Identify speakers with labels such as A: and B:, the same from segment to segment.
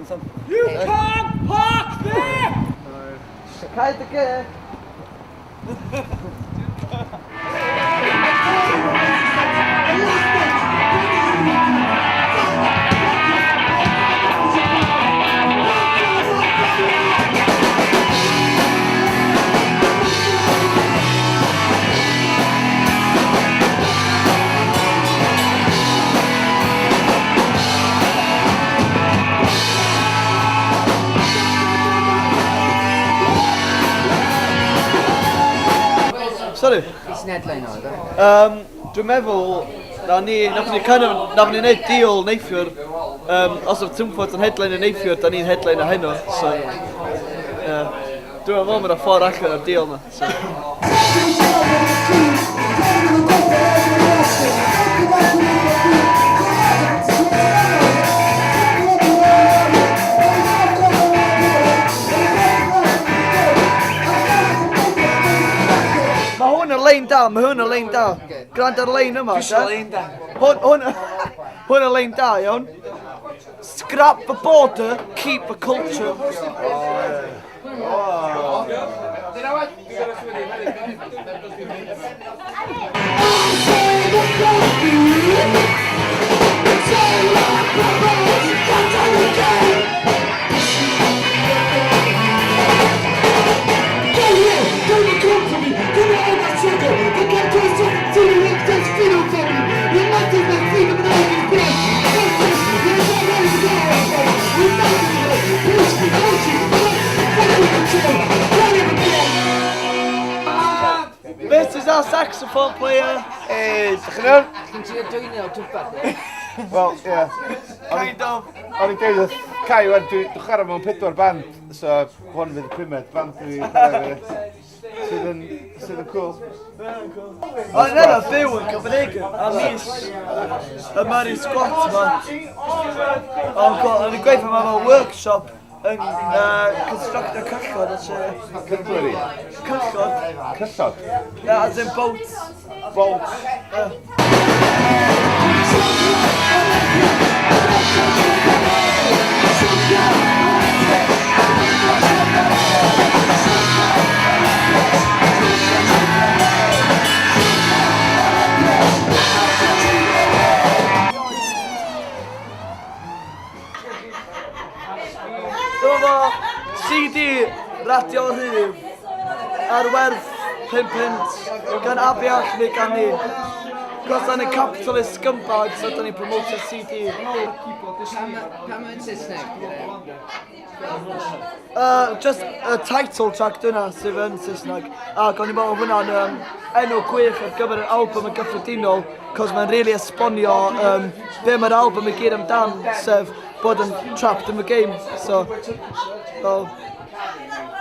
A: You can't park there!
B: Kijk de keer. Sorry.
C: Is net lijn hoor.
B: Dwi'n meddwl na ni'n neud deal neithiwr, os yw'r Twmford yn headline yn neithiwr, da ni'n headline o heno, so dwi'n meddwl mae'n ffordd allan o'r deal yma. Mae hwn yn lein da. Gwrand ar lein yma, da? Hwn yn lein da, iawn? Scrap the border, keep the culture. This is our saxophone player.
D: Hey, gedaan?
C: Ging je het doen nou toepakken?
D: Wel, ja.
B: Kind of.
D: O'n i'n dweud wrth Cai, wan, dwi'n chwarae mewn 4 band, so hwn fydd y primed band sydd yn cool.
B: O'n yna byw yn Copenhagen, a mis y Murray Squat ma. O'n i'n gweithio mewn workshop yn constructor cychod,
D: Cyflwyri?
B: cychod.
D: Cyllod?
B: Yeah, as in boats.
D: Bolt?
B: Dyma CD radio rhyw ar werth £5 gan afiach neu gan ni. Cos da ni'n capitalist scumbag, so da ni'n promoter CD.
C: Pam yn Saesneg?
B: Just y title track dyna sydd yn Saesneg. Ac o'n i'n meddwl hwnna'n enw gwych ar gyfer yr album yn gyffredinol, cos mae'n really esbonio be mae'r album i gyd amdan, sef bod yn trapped in the game. So,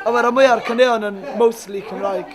B: a mae'r mwyaf caneuon yn mostly Cymraeg.